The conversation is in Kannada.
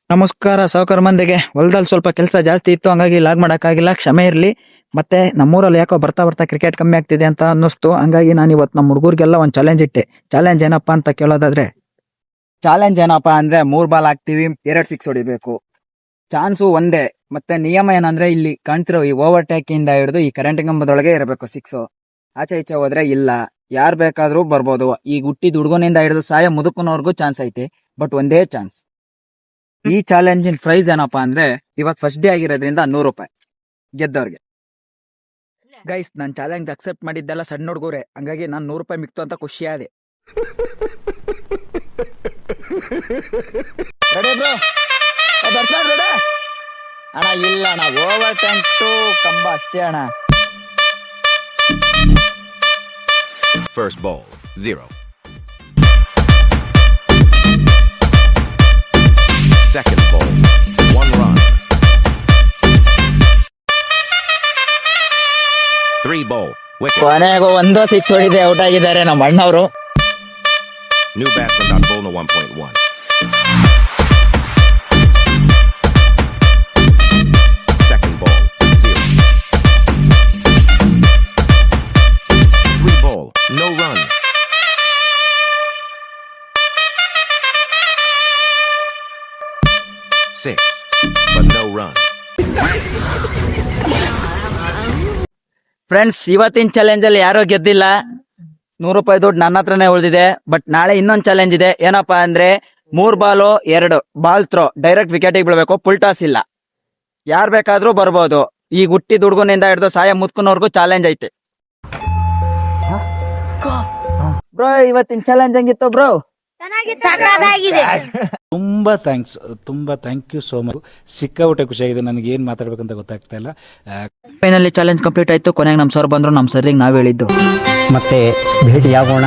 ನಮಸ್ಕಾರ ಸಾವುಕಾರ ಮಂದಿಗೆ. ಹೊಲದಲ್ಲಿ ಸ್ವಲ್ಪ ಕೆಲಸ ಜಾಸ್ತಿ ಇತ್ತು, ಹಂಗಾಗಿ ಲಾಗ್ ಮಾಡೋಕ್ಕಾಗಿಲ್ಲ, ಕ್ಷಮೆ ಇರಲಿ. ಮತ್ತೆ ನಮ್ಮೂರಲ್ಲಿ ಯಾಕೋ ಬರ್ತಾ ಬರ್ತಾ ಕ್ರಿಕೆಟ್ ಕಮ್ಮಿ ಆಗ್ತಿದೆ ಅಂತ ಅನ್ನಿಸ್ತು. ಹಂಗಾಗಿ ನಾನು ಇವತ್ತು ನಮ್ಮ ಹುಡುಗರಿಗೆಲ್ಲ ಒಂದು ಚಾಲೆಂಜ್ ಇಟ್ಟೆ. ಚಾಲೆಂಜ್ ಏನಪ್ಪಾ ಅಂತ ಕೇಳೋದಾದ್ರೆ, ಚಾಲೆಂಜ್ ಏನಪ್ಪಾ ಅಂದ್ರೆ 3 ಬಾಲ್ ಹಾಕ್ತಿವಿ, 2 ಸಿಕ್ಸ್ ಹೊಡಿಬೇಕು. ಚಾನ್ಸು ಒಂದೇ. ಮತ್ತೆ ನಿಯಮ ಏನಂದ್ರೆ, ಇಲ್ಲಿ ಕಾಣ್ತಿರೋ ಈ ಓವರ್ಟೇಕ್ ಇಂದ ಹಿಡಿದು ಈ ಕರೆಂಟ್ ಕಂಬದೊಳಗೆ ಇರಬೇಕು ಸಿಕ್ಸ್. ಆಚೆ ಈಚೆ ಹೋದ್ರೆ ಇಲ್ಲ. ಯಾರು ಬೇಕಾದ್ರೂ ಬರ್ಬೋದು. ಈಗ ಹುಟ್ಟಿದ ಹುಡುಗನಿಂದ ಹಿಡಿದು ಸಾಯ ಮುದುಕನವರೆಗೂ ಚಾನ್ಸ್ ಐತೆ, ಬಟ್ ಒಂದೇ ಚಾನ್ಸ್. ಈ ಚಾಲೆಂಜಿನ ಪ್ರೈಸ್ ಏನಪ್ಪಾ ಅಂದ್ರೆ, ಇವತ್ತು ಫಸ್ಟ್ ಡೇ ಆಗಿರೋದ್ರಿಂದ 100 ರೂಪಾಯಿ ಗೆದ್ದವ್ರಿಗೆ. ಗೈಸ್, ನಾನು ಚಾಲೆಂಜ್ ಅಕ್ಸೆಪ್ಟ್ ಮಾಡಿದ್ದೆಲ್ಲ ಸಣ್ಣ ಹುಡುಗರೆ, ಹಂಗಾಗಿ ನಾನು 100 ರೂಪಾಯಿ ಮಿಕ್ತು ಅಂತ ಖುಷಿ ಆದೆ. ಅಣ್ಣ ಇಲ್ಲ ಅಣ್ಣ, ಓವರ್ ಟೆಂಟು ಕಂಬ ಅಷ್ಟೇ ಅಣ್ಣ. First ball, 0. Second ball, 1 run. 3 ball, wicket. ಕೊನೆಗೂ 1 ಸಿಕ್ಸ್ ಹೊಡಿದೆ ಔಟ್ ಆಗಿದ್ದಾರೆ ನಮ್ಮ ಅಣ್ಣವರು. New batsman got bowled 1.1. Second ball, 0. 3 ball, no run. 6, but no run. Friends, ಇವತ್ತಿನ ಚಾಲೆಂಜ್ ಅಲ್ಲಿ ಯಾರೋ ಗೆದ್ದಿಲ್ಲ. 100 ರೂಪಾಯಿ ದುಡ್ಡು ನನ್ನ ಹತ್ರನೇ ಉಳಿದಿದೆ. ಬಟ್ ನಾಳೆ ಇನ್ನೊಂದು ಚಾಲೆಂಜ್ ಇದೆ. ಏನಪ್ಪಾ ಅಂದ್ರೆ, 3 ಬಾಲು 2 ಬಾಲ್ ಥ್ರೋ, ಡೈರೆಕ್ಟ್ ವಿಕೆಟಿಗೆ ಬೀಳ್ಬೇಕು, ಫುಲ್ ಟಾಸ್ ಇಲ್ಲ. ಯಾರು ಬೇಕಾದ್ರೂ ಬರ್ಬೋದು. ಈಗ ಹುಟ್ಟಿದ ಹುಡುಗನಿಂದ ಹಿಡಿದು ಸಾಯ ಮುತ್ಕನವರೆಗೂ ಚಾಲೆಂಜ್ ಐತೆ. ಬ್ರೋ, ಇವತ್ತಿನ ಚಾಲೆಂಜ್ ಹೆಂಗಿತ್ತು ಬ್ರೋ? ತುಂಬಾ ಥ್ಯಾಂಕ್ ಯು ಸೋ ಮಚ್. ಸಿಕ್ಕಾಬಿಟ್ಟೆ ಖುಷಿಯಾಗಿದೆ. ನನಗೆ ಏನ್ ಮಾತಾಡ್ಬೇಕಂತ ಗೊತ್ತಾಗ್ತಾ ಇಲ್ಲ. ಫೈನಲಿ ಚಾಲೆಂಜ್ ಕಂಪ್ಲೀಟ್ ಆಯ್ತು. ಕೊನೆಗೆ ನಮ್ಮ ಸರ್ ಬಂದ್ರು. ನಮ್ಮ ಸರ್ರಿಗೆ ನಾವ್ ಹೇಳಿದ್ದು ಮತ್ತೆ ಭೇಟಿಯಾಗೋಣ.